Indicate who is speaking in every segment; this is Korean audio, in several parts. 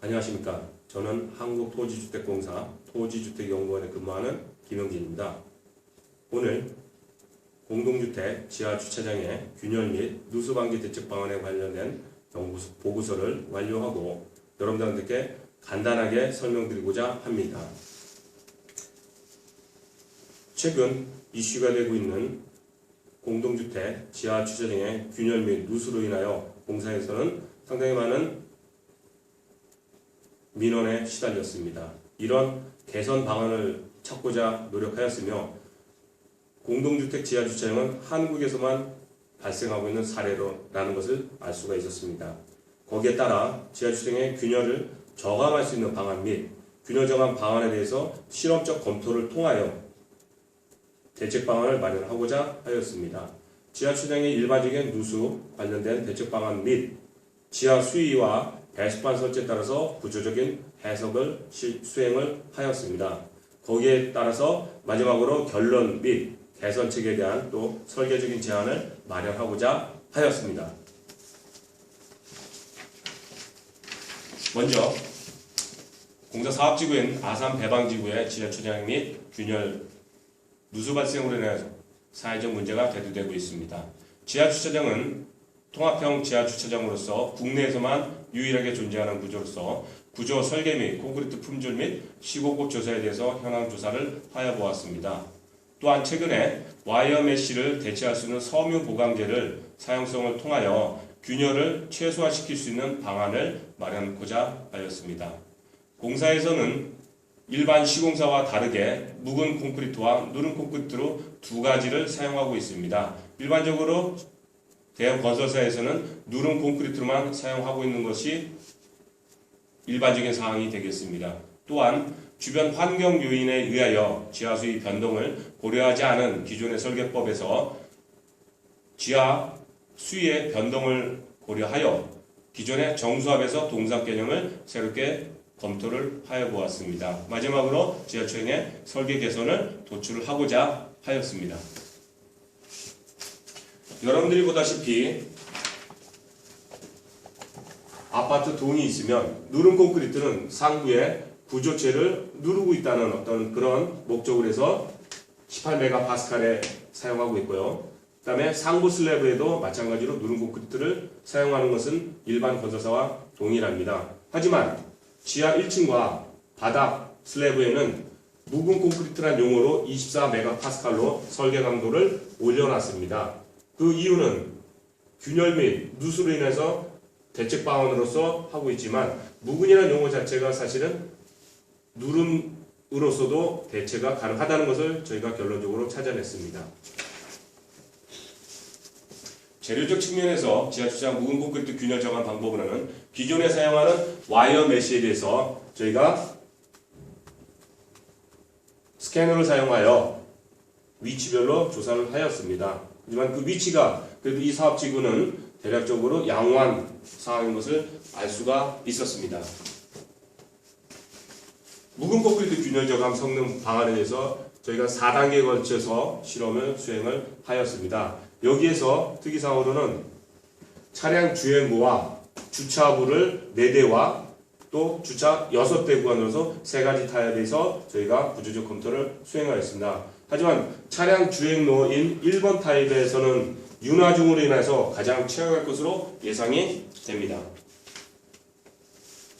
Speaker 1: 안녕하십니까. 저는 한국토지주택공사 토지주택연구원에 근무하는 김영진입니다. 오늘 공동주택 지하주차장의 균열 및 누수방지 대책 방안에 관련된 보고서를 완료하고 여러분들께 간단하게 설명드리고자 합니다. 최근 이슈가 되고 있는 공동주택 지하주차장의 균열 및 누수로 인하여 공사에서는 상당히 많은 민원에 시달렸습니다. 이런 개선 방안을 찾고자 노력하였으며 공동주택 지하주차장은 한국에서만 발생하고 있는 사례라는 것을 알 수가 있었습니다. 거기에 따라 지하주차장의 균열을 저감할 수 있는 방안 및 균열 저감 방안에 대해서 실험적 검토를 통하여 대책 방안을 마련하고자 하였습니다. 지하주차장의 일반적인 누수 관련된 대책 방안 및 지하 수위와 배수판 설치에 따라서 구조적인 해석을 수행을 하였습니다. 거기에 따라서 마지막으로 결론 및 개선책에 대한 또 설계적인 제안을 마련하고자 하였습니다. 먼저 공사 사업지구인 아산 배방지구의 지하주차장 및 균열 누수 발생으로 인해 사회적 문제가 대두되고 있습니다. 지하주차장은 통합형 지하주차장으로서 국내에서만 유일하게 존재하는 구조로서 구조 설계 및 콘크리트 품질 및 시공급 조사에 대해서 현황 조사를 하여 보았습니다. 또한 최근에 와이어 메쉬를 대체할 수 있는 섬유 보강재를 사용성을 통하여 균열을 최소화시킬 수 있는 방안을 마련하고자 하였습니다. 공사에서는 일반 시공사와 다르게 묵은 콘크리트와 누른 콘크리트로 두 가지를 사용하고 있습니다. 일반적으로 대형 건설사에서는 누른 콘크리트로만 사용하고 있는 것이 일반적인 사항이 되겠습니다. 또한 주변 환경 요인에 의하여 지하 수위 변동을 고려하지 않은 기존의 설계법에서 지하 수위의 변동을 고려하여 기존의 정수합에서 동작 개념을 새롭게 검토를 하여 보았습니다. 마지막으로 지하주차장의 설계 개선을 도출하고자 하였습니다. 여러분들이 보다시피 아파트 동이 있으면 누른 콘크리트는 상부에 구조체를 누르고 있다는 어떤 그런 목적으로 해서 18메가파스칼에 사용하고 있고요. 그 다음에 상부 슬래브에도 마찬가지로 누른 콘크리트를 사용하는 것은 일반 건설사와 동일합니다. 하지만 지하 1층과 바닥 슬래브에는 묵은 콘크리트란 용어로 24메가파스칼로 설계 강도를 올려놨습니다. 그 이유는 균열 및 누수로 인해서 대책 방안으로서 하고 있지만 묵은이라는 용어 자체가 사실은 누름으로서도 대체가 가능하다는 것을 저희가 결론적으로 찾아냈습니다. 재료적 측면에서 지하주차장 묵은 콘크리트 균열 저감 방법으로는 기존에 사용하는 와이어 메쉬에 대해서 저희가 스캐너를 사용하여 위치별로 조사를 하였습니다. 하지만 그 위치가 그래도 이 사업지구는 대략적으로 양호한 상황인 것을 알 수가 있었습니다. 묵은 콘크리트 균열 저감 성능 방안에 대해서 저희가 4단계에 걸쳐서 실험을 수행을 하였습니다. 여기에서 특이사항으로는 차량 주행구와 주차부를 4대와 또 주차 6대 구간으로서 3가지 타입에 대해서 저희가 구조적 검토를 수행하였습니다. 하지만 차량 주행로인 1번 타입에서는 윤화중으로 인해서 가장 최악일 것으로 예상이 됩니다.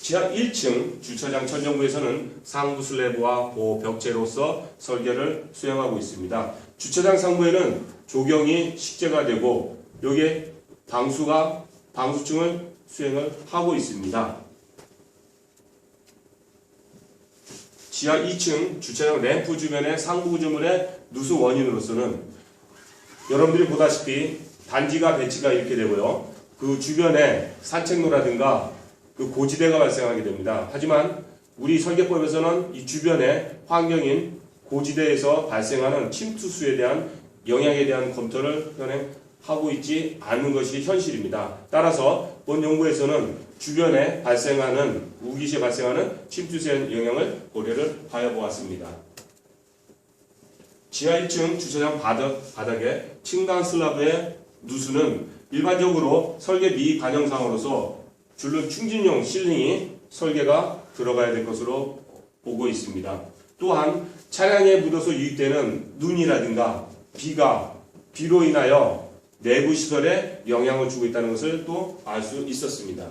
Speaker 1: 지하 1층 주차장 천정부에서는 상부 슬래브와 보호 벽체로서 설계를 수행하고 있습니다. 주차장 상부에는 조경이 식재가 되고 여기에 방수층을 수행을 하고 있습니다. 지하 2층 주차장 램프 주변의 상부 구조물의 누수 원인으로서는 여러분들이 보다시피 단지가 배치가 이렇게 되고요. 그 주변에 산책로라든가 그 고지대가 발생하게 됩니다. 하지만 우리 설계법에서는 이 주변의 환경인 고지대에서 발생하는 침투수에 대한 영향에 대한 검토를 현행하고 있지 않은 것이 현실입니다. 따라서 본 연구에서는 주변에 발생하는 우기시에 발생하는 침투수의 영향을 고려를 하여 보았습니다. 지하 1층 주차장 바닥에 층간 슬라브의 누수는 일반적으로 설계 미반영상으로서 줄눈 충진용 실링이 설계가 들어가야 될 것으로 보고 있습니다. 또한 차량에 묻어서 유입되는 눈이라든가 비로 인하여 내부 시설에 영향을 주고 있다는 것을 또 알 수 있었습니다.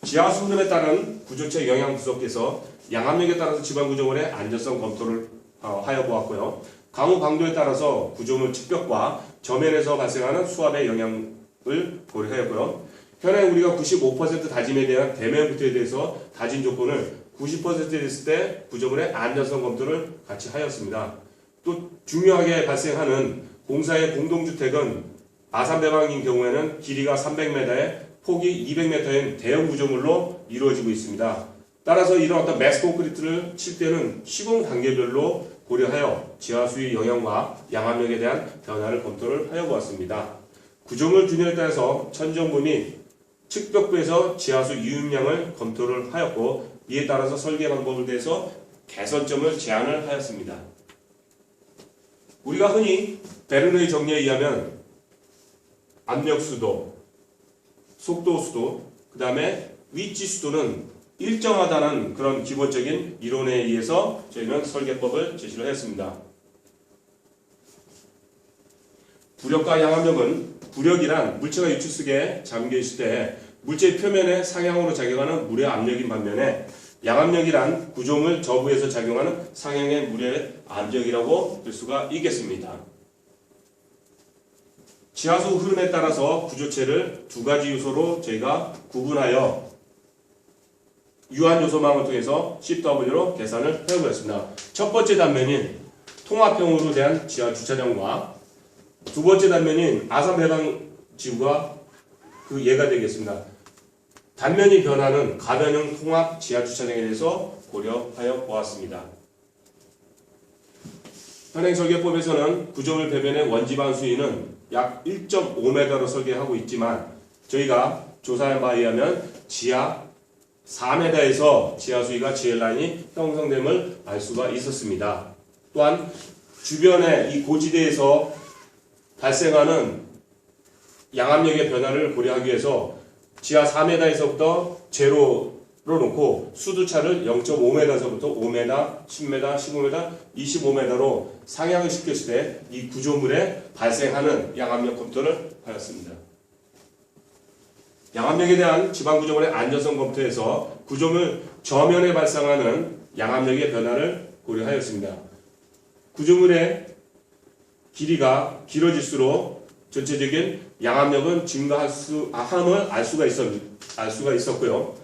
Speaker 1: 지하수 흐름에 따른 구조체 영향 분석에서 양압력에 따라서 지방 구조물의 안전성 검토를 하여 보았고요. 강우 강도에 따라서 구조물 측벽과 저면에서 발생하는 수압의 영향을 고려하였고요. 현행 우리가 95% 다짐에 대한 대면 구태에 대해서 다짐 조건을 90% 됐을 때 구조물의 안전성 검토를 같이 하였습니다. 또 중요하게 발생하는 공사의 공동주택은 아산 배방인 경우에는 길이가 300m에 폭이 200m인 대형 구조물로 이루어지고 있습니다. 따라서 이런 어떤 매스 콘크리트를 칠 때는 시공 단계별로 고려하여 지하수의 영향과 양압력에 대한 변화를 검토를 하여 보았습니다. 구조물 균열에 따라서 천정부 및 측벽부에서 지하수 유입량을 검토를 하였고 이에 따라서 설계 방법에 대해서 개선점을 제안을 하였습니다. 우리가 흔히 베르누의 정리에 의하면 압력 수도, 속도 수도, 그 다음에 위치 수도는 일정하다는 그런 기본적인 이론에 의해서 저희는 설계법을 제시를 했습니다. 부력과 양압력은 부력이란 물체가 유축속에 잠겨 있을 때 물체의 표면에 상향으로 작용하는 물의 압력인 반면에 양압력이란 구조물 저부에서 작용하는 상향의 물의 압력이라고 볼 수가 있겠습니다. 지하수 흐름에 따라서 구조체를 두 가지 요소로 저희가 구분하여 유한 요소망을 통해서 CW로 계산을 해보겠습니다. 첫 번째 단면인 통합형으로 대한 지하 주차장과 두 번째 단면인 아산 배방 지구가 그 예가 되겠습니다. 단면이 변하는 가변형 통합 지하 주차장에 대해서 고려하여 보았습니다. 현행 설계법에서는 구조물 배변의 원지방 수위는 약 1.5m로 설계하고 있지만 저희가 조사한 바에 의하면 지하 4m에서 지하 수위가 GL라인이 형성됨을 알 수가 있었습니다. 또한 주변의 이 고지대에서 발생하는 양압력의 변화를 고려하기 위해서 지하 4m에서부터 제로로 놓고 수두차를 0.5m에서부터 5m, 10m, 15m, 25m로 상향을 시켰을 때 이 구조물에 발생하는 양압력 검토를 하였습니다. 양압력에 대한 지방 구조물의 안전성 검토에서 구조물 저면에 발생하는 양압력의 변화를 고려하였습니다. 구조물의 길이가 길어질수록 전체적인 양압력은 증가함을 알 수가 있었고요.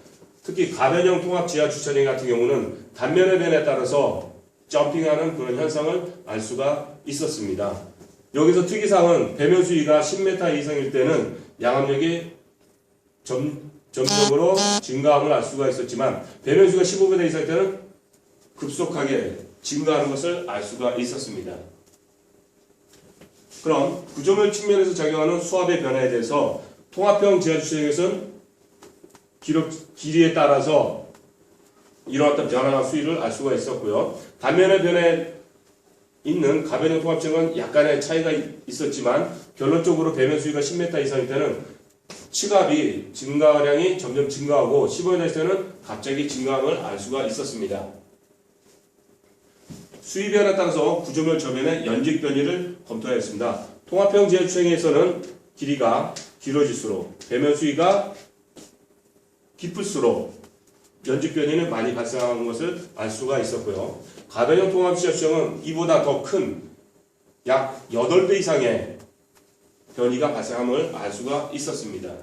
Speaker 1: 특히 가변형 통합 지하 주차장 같은 경우는 단면의 변화에 따라서 점핑하는 그런 현상을 알 수가 있었습니다. 여기서 특이사항은 배면 수위가 10m 이상일 때는 양압력이 점적으로 증가함을 알 수가 있었지만 배면 수위가 15m 이상일 때는 급속하게 증가하는 것을 알 수가 있었습니다. 그럼 구조물 측면에서 작용하는 수압의 변화에 대해서 통합형 지하 주차장에서는 길이에 따라서 이런 어떤 변화나 수위를 알 수가 있었고요. 단면의 변화에 있는 가변형 통합장은 약간의 차이가 있었지만 결론적으로 배면 수위가 10m 이상일 때는 치갑이 증가량이 점점 증가하고 15m 이상일 때는 갑자기 증가함을 알 수가 있었습니다. 수위 변화에 따라서 구조물 저면의 연직 변이를 검토하였습니다. 통합형 지하 주차장에서는 길이가 길어질수록 배면 수위가 깊을수록 연직 변이는 많이 발생하는 것을 알 수가 있었고요. 가변형 통합 지하 주차장은 이보다 더 큰 약 8배 이상의 변이가 발생함을 알 수가 있었습니다.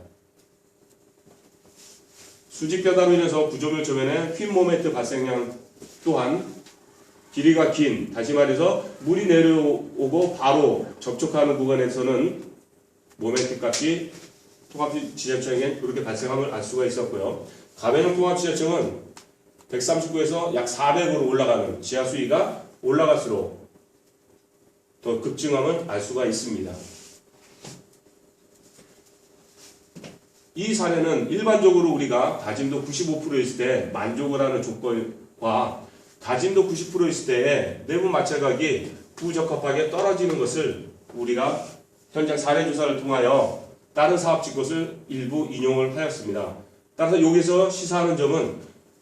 Speaker 1: 수직 변화로 인해서 구조물 저면에 휨 모멘트 발생량 또한 길이가 긴, 다시 말해서 물이 내려오고 바로 접촉하는 구간에서는 모멘트 값이 통합 지하주차장에 그렇게 발생함을 알 수가 있었고요. 가변형 통합 지하주차장은 139에서 약 400으로 올라가는 지하 수위가 올라갈수록 더 급증함을 알 수가 있습니다. 이 사례는 일반적으로 우리가 다짐도 95% 있을 때 만족을 하는 조건과 다짐도 90% 있을 때에 내부 마찰각이 부적합하게 떨어지는 것을 우리가 현장 사례 조사를 통하여 다른 사업직 것을 일부 인용을 하였습니다. 따라서 여기서 시사하는 점은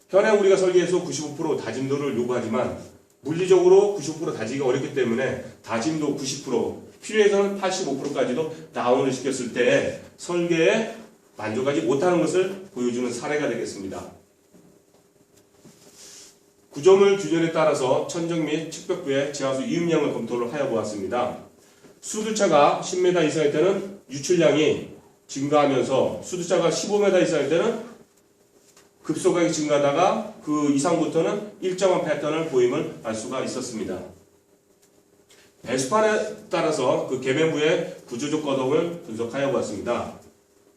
Speaker 1: 현행 우리가 설계에서 95% 다짐도를 요구하지만 물리적으로 95% 다지기가 어렵기 때문에 다짐도 90%, 필요해서는 85%까지도 다운을 시켰을 때 설계에 만족하지 못하는 것을 보여주는 사례가 되겠습니다. 구조물 균열에 따라서 천정 및 측벽부의 지하수 이음량을 검토를 하여 보았습니다. 수두차가 10m 이상일 때는 유출량이 증가하면서 수두차가 15m 이상일 때는 급속하게 증가하다가 그 이상부터는 일정한 패턴을 보임을 알 수가 있었습니다. 배수판에 따라서 그 계면부의 구조적 거동을 분석하여 보았습니다.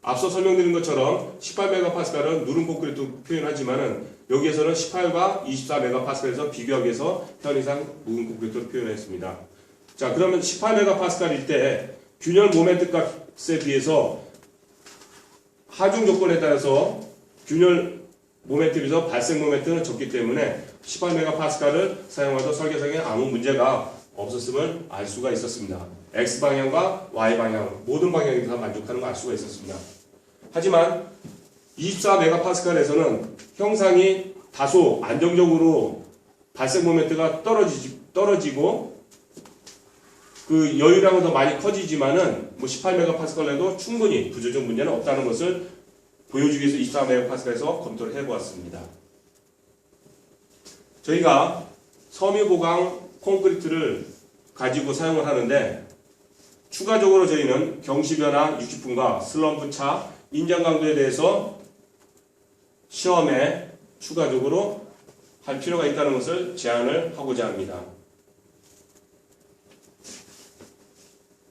Speaker 1: 앞서 설명드린 것처럼 18MPa는 누른 콘크리트 표현하지만은 여기에서는 18과 24MPa에서 비교하기 위해서 편의상 묵은 콘크리트로 표현했습니다. 자, 그러면 18MPa일 때 균열 모멘트 값에 비해서 하중 조건에 따라서 균열 모멘트에 비해서 발생 모멘트는 적기 때문에 18MPa를 사용해도 설계상에 아무 문제가 없었음을 알 수가 있었습니다. X방향과 Y방향 모든 방향이 다 만족하는 걸 알 수가 있었습니다. 하지만 24MPa에서는 형상이 다소 안정적으로 발생 모멘트가 떨어지고 그 여유량은 더 많이 커지지만은 뭐 18MPa에도 충분히 구조적 문제는 없다는 것을 보여주기 위해서 24MPa에서 검토를 해보았습니다. 저희가 섬유 보강 콘크리트를 가지고 사용을 하는데 추가적으로 저희는 경시변화 60분과 슬럼프 차 인정 강도에 대해서 시험에 추가적으로 할 필요가 있다는 것을 제안을 하고자 합니다.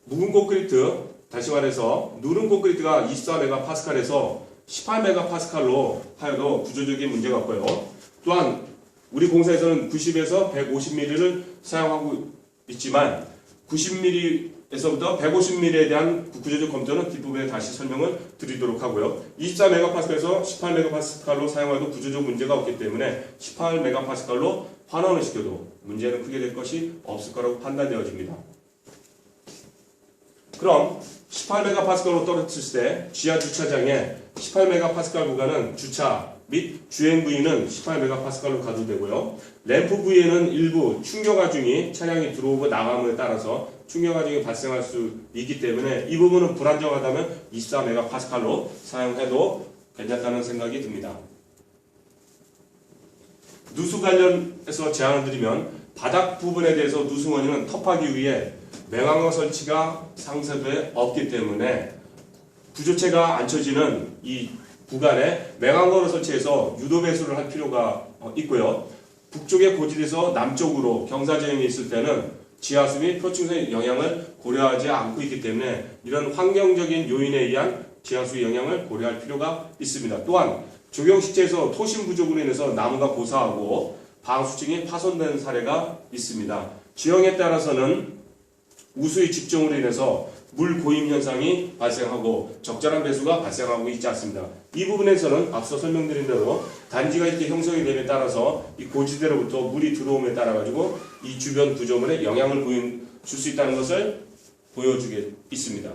Speaker 1: 묵은 콘크리트, 다시 말해서 누른 콘크리트가 24MPa에서 18MPa로 하여도 구조적인 문제가 없고요. 또한 우리 공사에서는 90에서 150mm를 사용하고 있지만 90mm에서부터 150mm에 대한 구조적 검토는 뒷부분에 다시 설명을 드리도록 하고요. 24MPa에서 18MPa로 사용해도 구조적 문제가 없기 때문에 18MPa로 환원을 시켜도 문제는 크게 될 것이 없을 거라고 판단되어집니다. 그럼 18MPa로 떨어뜨렸을 때 지하 주차장에 18MPa 구간은 주차 및 주행 부위는 18MPa로 가도 되고요. 램프 부위에는 일부 충격 하중이 차량이 들어오고 나감에 따라서 충격 하중이 발생할 수 있기 때문에 이 부분은 불안정하다면 24MPa로 사용해도 괜찮다는 생각이 듭니다. 누수 관련해서 제안을 드리면 바닥 부분에 대해서 누수 원인은 터프하기 위해 맹항거 설치가 상세도에 없기 때문에 구조체가 앉혀지는 이 구간에 맹항거를 설치해서 유도 배수를 할 필요가 있고요. 북쪽의 고지대에서 남쪽으로 경사지형이 있을 때는 지하수 및 표층의 영향을 고려하지 않고 있기 때문에 이런 환경적인 요인에 의한 지하수 영향을 고려할 필요가 있습니다. 또한 조경식지에서 토심 부족으로 인해서 나무가 고사하고 방수층이 파손된 사례가 있습니다. 지형에 따라서는 우수의 집중으로 인해서 물 고임 현상이 발생하고 적절한 배수가 발생하고 있지 않습니다. 이 부분에서는 앞서 설명드린 대로 단지가 이렇게 형성이 됨에 따라서 이 고지대로부터 물이 들어옴에 따라 가지고 이 주변 구조물에 영향을 줄 수 있다는 것을 보여주게 있습니다.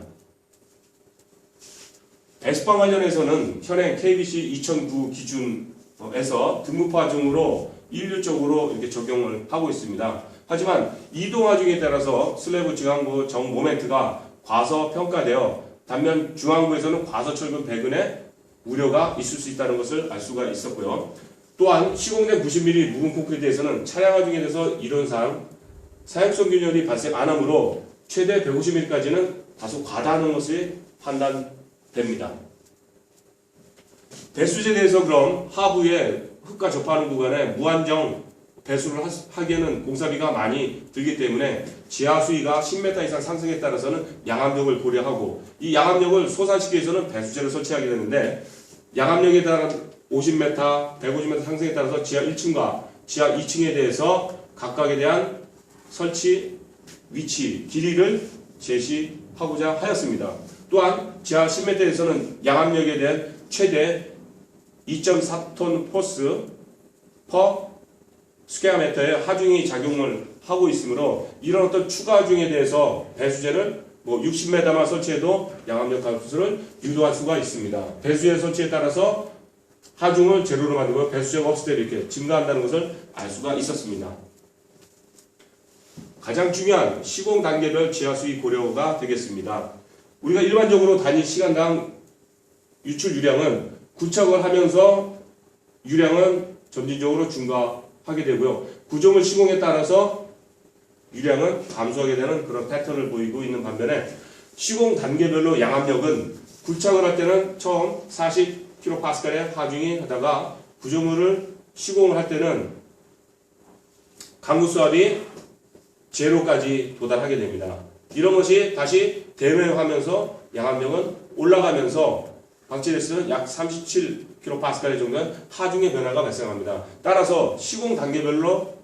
Speaker 1: 배수방 관련해서는 현행 KBC 2009 기준에서 등급화 하중으로 일률적으로 이렇게 적용을 하고 있습니다. 하지만 이동 하중에 따라서 슬래브 지강부 정 모멘트가 과소평가되어 단면 중앙부에서는 과소철근 배근의 우려가 있을 수 있다는 것을 알 수가 있었고요. 또한 시공된 90mm 묵은 콘크리트에서는 차량 하중에 대해서 이론상 사용성 균열이 발생 안 하므로 최대 150mm까지는 다소 과다한 것이 판단됩니다. 배수제에 대해서 그럼 하부에 흙과 접하는 구간에 무한정 배수를 하기에는 공사비가 많이 들기 때문에 지하 수위가 10m 이상 상승에 따라서는 양압력을 고려하고 이 양압력을 소산시키기 위해서는 배수제를 설치하게 되는데 양압력에 따른 50m, 150m 상승에 따라서 지하 1층과 지하 2층에 대해서 각각에 대한 설치 위치, 길이를 제시하고자 하였습니다. 또한 지하 10m에서는 양압력에 대한 최대 2.4톤 포스 퍼 스퀘어미터의 하중이 작용을 하고 있으므로 이런 어떤 추가 하중에 대해서 배수제를 60m만 설치해도 양압력 감소를 유도할 수가 있습니다. 배수제 설치에 따라서 하중을 제로로 만들고 배수량 없을 때 이렇게 증가한다는 것을 알 수가 있었습니다. 가장 중요한 시공 단계별 지하 수위 고려가 되겠습니다. 우리가 일반적으로 단위 시간당 유출 유량은 구착을 하면서 유량은 점진적으로 증가하게 되고요. 구조물 시공에 따라서 유량은 감소하게 되는 그런 패턴을 보이고 있는 반면에 시공 단계별로 양압력은 굴착을 할 때는 처음 40kPa의 하중이 하다가 구조물을 시공을 할 때는 강도 수압이 제로까지 도달하게 됩니다. 이런 것이 다시 대매하면서 양압력은 올라가면서 방치레스는 약 37kPa 정도의 하중의 변화가 발생합니다. 따라서 시공 단계별로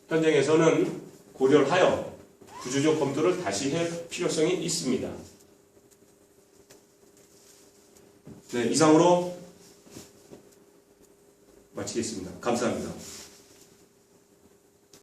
Speaker 1: 현장에서는 고려를 하여 구조적 검토를 다시 할 필요성이 있습니다. 네, 이상으로 마치겠습니다. 감사합니다.